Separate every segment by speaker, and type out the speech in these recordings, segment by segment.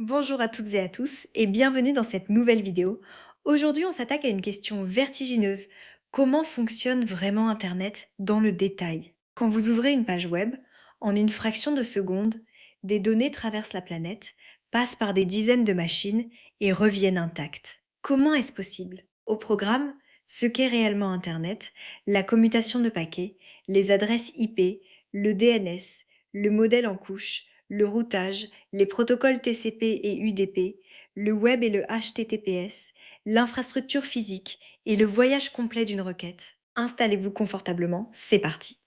Speaker 1: Bonjour à toutes et à tous et bienvenue dans cette nouvelle vidéo. Aujourd'hui, on s'attaque à une question vertigineuse. Comment fonctionne vraiment Internet dans le détail? Quand vous ouvrez une page web, en une fraction de seconde, des données traversent la planète, passent par des dizaines de machines et reviennent intactes. Comment est-ce possible? Au programme, ce qu'est réellement Internet, la commutation de paquets, les adresses IP, le DNS, le modèle en couche, le routage, les protocoles TCP et UDP, le web et le HTTPS, l'infrastructure physique et le voyage complet d'une requête. Installez-vous confortablement, c'est parti.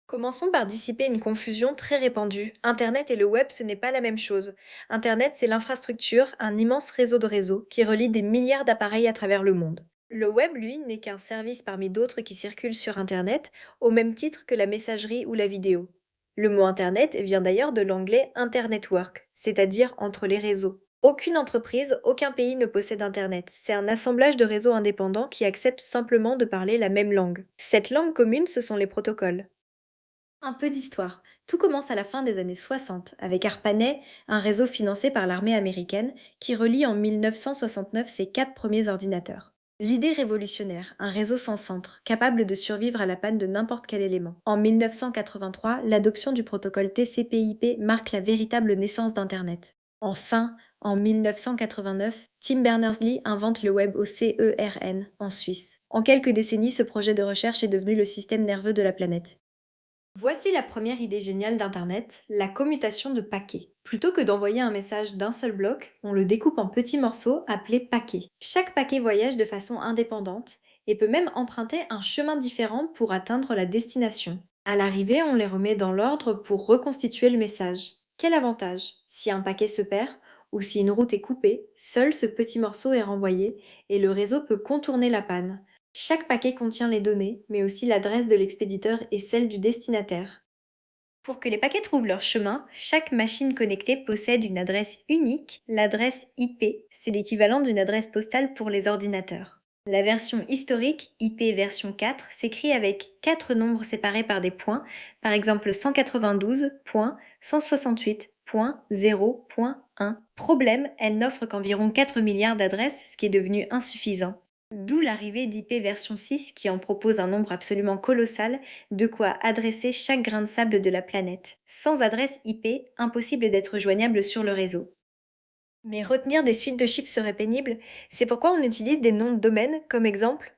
Speaker 1: Commençons par dissiper une confusion très répandue. Internet et le web, ce n'est pas la même chose. Internet, c'est l'infrastructure, un immense réseau de réseaux qui relie des milliards d'appareils à travers le monde. Le web, lui, n'est qu'un service parmi d'autres qui circulent sur Internet, au même titre que la messagerie ou la vidéo. Le mot Internet vient d'ailleurs de l'anglais Internetwork, c'est-à-dire entre les réseaux. Aucune entreprise, aucun pays ne possède Internet. C'est un assemblage de réseaux indépendants qui acceptent simplement de parler la même langue. Cette langue commune, ce sont les protocoles. Un peu d'histoire. Tout commence à la fin des années 60 avec ARPANET, un réseau financé par l'armée américaine qui relie en 1969 ses 4 premiers ordinateurs. L'idée révolutionnaire, un réseau sans centre, capable de survivre à la panne de n'importe quel élément. En 1983, l'adoption du protocole TCP/IP marque la véritable naissance d'Internet. Enfin, en 1989, Tim Berners-Lee invente le web au CERN, en Suisse. En quelques décennies, ce projet de recherche est devenu le système nerveux de la planète. Voici la première idée géniale d'Internet, la commutation de paquets. Plutôt que d'envoyer un message d'un seul bloc, on le découpe en petits morceaux appelés paquets. Chaque paquet voyage de façon indépendante et peut même emprunter un chemin différent pour atteindre la destination. À l'arrivée, on les remet dans l'ordre pour reconstituer le message. Quel avantage? Si un paquet se perd ou si une route est coupée, seul ce petit morceau est renvoyé et le réseau peut contourner la panne. Chaque paquet contient les données, mais aussi l'adresse de l'expéditeur et celle du destinataire. Pour que les paquets trouvent leur chemin, chaque machine connectée possède une adresse unique, l'adresse IP. C'est l'équivalent d'une adresse postale pour les ordinateurs. La version historique, IP version 4, s'écrit avec 4 nombres séparés par des points, par exemple 192.168.0.1. Problème, elle n'offre qu'environ 4 milliards d'adresses, ce qui est devenu insuffisant. D'où l'arrivée d'IP version 6 qui en propose un nombre absolument colossal, de quoi adresser chaque grain de sable de la planète. Sans adresse IP, impossible d'être joignable sur le réseau. Mais retenir des suites de chiffres serait pénible, c'est pourquoi on utilise des noms de domaine comme exemple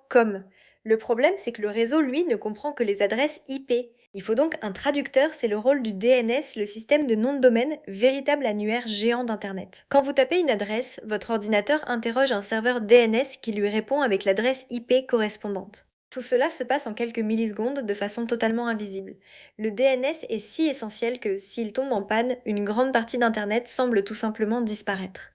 Speaker 1: .com. Le problème, c'est que le réseau, lui, ne comprend que les adresses IP. Il faut donc un traducteur, c'est le rôle du DNS, le système de nom de domaine, véritable annuaire géant d'Internet. Quand vous tapez une adresse, votre ordinateur interroge un serveur DNS qui lui répond avec l'adresse IP correspondante. Tout cela se passe en quelques millisecondes de façon totalement invisible. Le DNS est si essentiel que, s'il tombe en panne, une grande partie d'Internet semble tout simplement disparaître.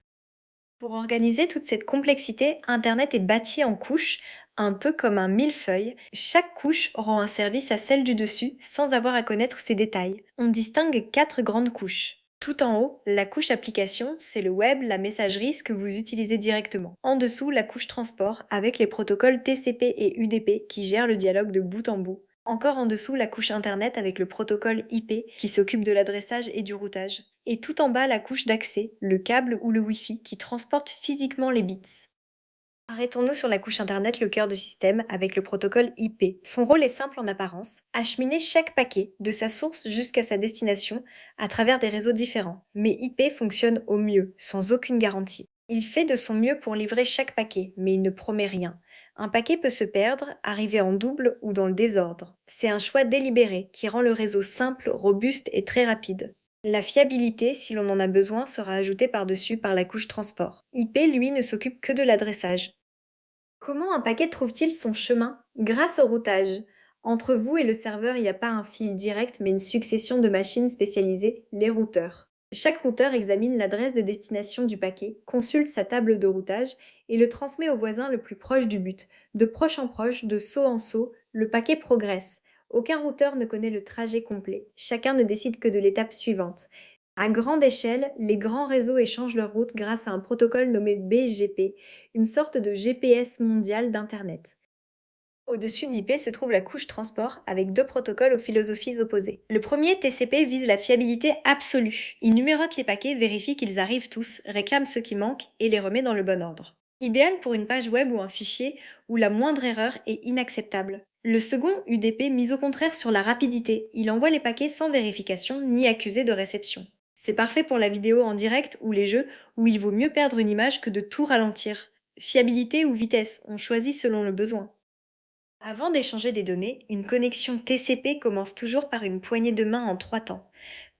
Speaker 1: Pour organiser toute cette complexité, Internet est bâti en couches, un peu comme un millefeuille. Chaque couche rend un service à celle du dessus sans avoir à connaître ses détails. On distingue 4 grandes couches. Tout en haut, la couche application, c'est le web, la messagerie, ce que vous utilisez directement. En dessous, la couche transport, avec les protocoles TCP et UDP qui gèrent le dialogue de bout en bout. Encore en dessous, la couche Internet avec le protocole IP qui s'occupe de l'adressage et du routage. Et tout en bas, la couche d'accès, le câble ou le Wi-Fi qui transporte physiquement les bits. Arrêtons-nous sur la couche Internet, le cœur du système, avec le protocole IP. Son rôle est simple en apparence, acheminer chaque paquet, de sa source jusqu'à sa destination, à travers des réseaux différents. Mais IP fonctionne au mieux, sans aucune garantie. Il fait de son mieux pour livrer chaque paquet, mais il ne promet rien. Un paquet peut se perdre, arriver en double ou dans le désordre. C'est un choix délibéré qui rend le réseau simple, robuste et très rapide. La fiabilité, si l'on en a besoin, sera ajoutée par-dessus par la couche transport. IP, lui, ne s'occupe que de l'adressage. Comment un paquet trouve-t-il son chemin? Grâce au routage. Entre vous et le serveur, il n'y a pas un fil direct, mais une succession de machines spécialisées, les routeurs. Chaque routeur examine l'adresse de destination du paquet, consulte sa table de routage et le transmet au voisin le plus proche du but. De proche en proche, de saut en saut, le paquet progresse. Aucun routeur ne connaît le trajet complet. Chacun ne décide que de l'étape suivante. À grande échelle, les grands réseaux échangent leur route grâce à un protocole nommé BGP, une sorte de GPS mondial d'Internet. Au-dessus d'IP se trouve la couche transport avec deux protocoles aux philosophies opposées. Le premier, TCP, vise la fiabilité absolue. Il numérote les paquets, vérifie qu'ils arrivent tous, réclame ceux qui manquent et les remet dans le bon ordre. Idéal pour une page web ou un fichier où la moindre erreur est inacceptable. Le second, UDP, mise au contraire sur la rapidité. Il envoie les paquets sans vérification ni accusé de réception. C'est parfait pour la vidéo en direct ou les jeux où il vaut mieux perdre une image que de tout ralentir. Fiabilité ou vitesse, on choisit selon le besoin. Avant d'échanger des données, une connexion TCP commence toujours par une poignée de main en trois temps.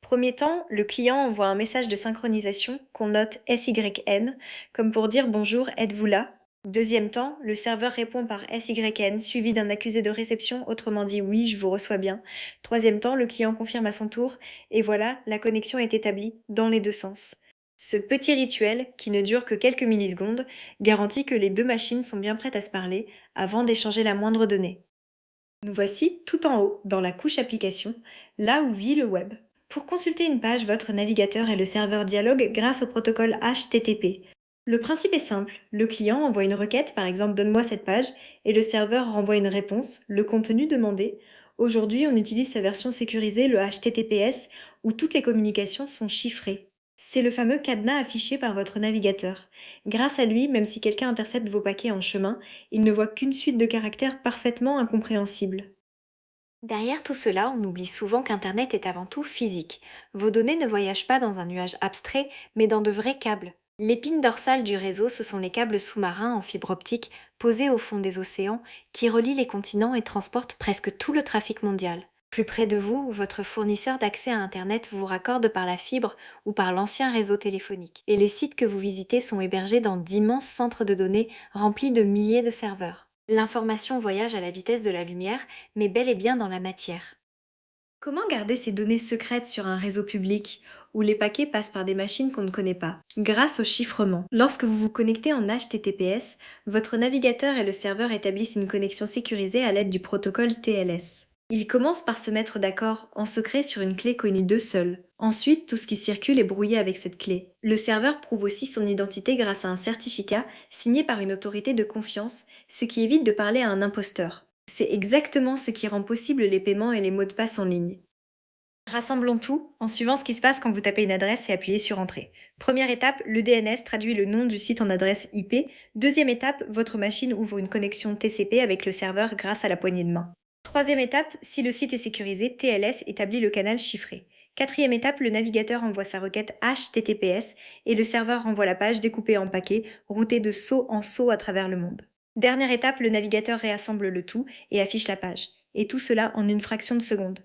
Speaker 1: Premier temps, le client envoie un message de synchronisation qu'on note SYN, comme pour dire bonjour, êtes-vous là? Deuxième temps, le serveur répond par SYN suivi d'un accusé de réception, autrement dit oui, je vous reçois bien. Troisième temps, le client confirme à son tour, et voilà, la connexion est établie dans les deux sens. Ce petit rituel, qui ne dure que quelques millisecondes, garantit que les deux machines sont bien prêtes à se parler avant d'échanger la moindre donnée. Nous voici tout en haut, dans la couche application, là où vit le web. Pour consulter une page, votre navigateur et le serveur dialoguent grâce au protocole HTTP. Le principe est simple, le client envoie une requête, par exemple donne-moi cette page, et le serveur renvoie une réponse, le contenu demandé. Aujourd'hui, on utilise sa version sécurisée, le HTTPS, où toutes les communications sont chiffrées. C'est le fameux cadenas affiché par votre navigateur. Grâce à lui, même si quelqu'un intercepte vos paquets en chemin, il ne voit qu'une suite de caractères parfaitement incompréhensibles. Derrière tout cela, on oublie souvent qu'Internet est avant tout physique. Vos données ne voyagent pas dans un nuage abstrait, mais dans de vrais câbles. L'épine dorsale du réseau, ce sont les câbles sous-marins en fibre optique posés au fond des océans qui relient les continents et transportent presque tout le trafic mondial. Plus près de vous, votre fournisseur d'accès à Internet vous raccorde par la fibre ou par l'ancien réseau téléphonique. Et les sites que vous visitez sont hébergés dans d'immenses centres de données remplis de milliers de serveurs. L'information voyage à la vitesse de la lumière, mais bel et bien dans la matière. Comment garder ces données secrètes sur un réseau public où les paquets passent par des machines qu'on ne connaît pas? Grâce au chiffrement. Lorsque vous vous connectez en HTTPS, votre navigateur et le serveur établissent une connexion sécurisée à l'aide du protocole TLS. Ils commencent par se mettre d'accord en secret sur une clé connue d'eux seuls. Ensuite, tout ce qui circule est brouillé avec cette clé. Le serveur prouve aussi son identité grâce à un certificat signé par une autorité de confiance, ce qui évite de parler à un imposteur. C'est exactement ce qui rend possible les paiements et les mots de passe en ligne. Rassemblons tout en suivant ce qui se passe quand vous tapez une adresse et appuyez sur Entrée. Première étape, le DNS traduit le nom du site en adresse IP. Deuxième étape, votre machine ouvre une connexion TCP avec le serveur grâce à la poignée de main. Troisième étape, si le site est sécurisé, TLS établit le canal chiffré. Quatrième étape, le navigateur envoie sa requête HTTPS et le serveur renvoie la page découpée en paquets, routée de saut en saut à travers le monde. Dernière étape, le navigateur réassemble le tout et affiche la page. Et tout cela en une fraction de seconde.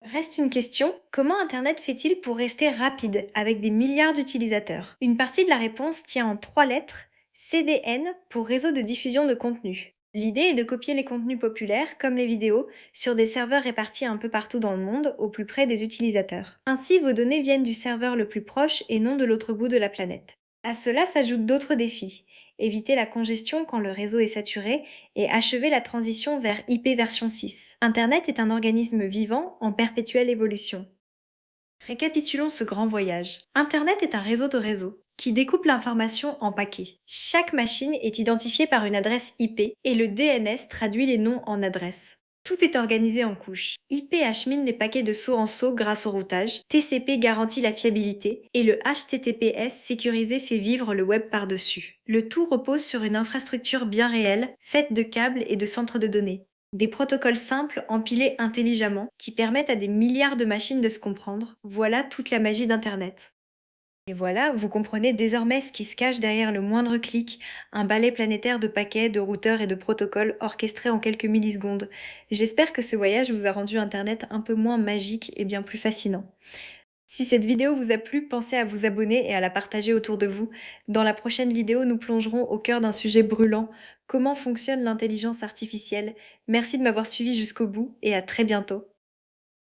Speaker 1: Reste une question, comment Internet fait-il pour rester rapide avec des milliards d'utilisateurs? Une partie de la réponse tient en trois lettres, CDN pour réseau de diffusion de contenu. L'idée est de copier les contenus populaires, comme les vidéos, sur des serveurs répartis un peu partout dans le monde, au plus près des utilisateurs. Ainsi, vos données viennent du serveur le plus proche et non de l'autre bout de la planète. À cela s'ajoutent d'autres défis. Éviter la congestion quand le réseau est saturé et achever la transition vers IP version 6. Internet est un organisme vivant en perpétuelle évolution. Récapitulons ce grand voyage. Internet est un réseau de réseaux qui découpe l'information en paquets. Chaque machine est identifiée par une adresse IP et le DNS traduit les noms en adresses. Tout est organisé en couches. IP achemine les paquets de saut en saut grâce au routage, TCP garantit la fiabilité et le HTTPS sécurisé fait vivre le web par-dessus. Le tout repose sur une infrastructure bien réelle, faite de câbles et de centres de données. Des protocoles simples empilés intelligemment qui permettent à des milliards de machines de se comprendre. Voilà toute la magie d'Internet. Et voilà, vous comprenez désormais ce qui se cache derrière le moindre clic, un balai planétaire de paquets, de routeurs et de protocoles orchestrés en quelques millisecondes. J'espère que ce voyage vous a rendu Internet un peu moins magique et bien plus fascinant. Si cette vidéo vous a plu, pensez à vous abonner et à la partager autour de vous. Dans la prochaine vidéo, nous plongerons au cœur d'un sujet brûlant, comment fonctionne l'intelligence artificielle. Merci de m'avoir suivi jusqu'au bout et à très bientôt.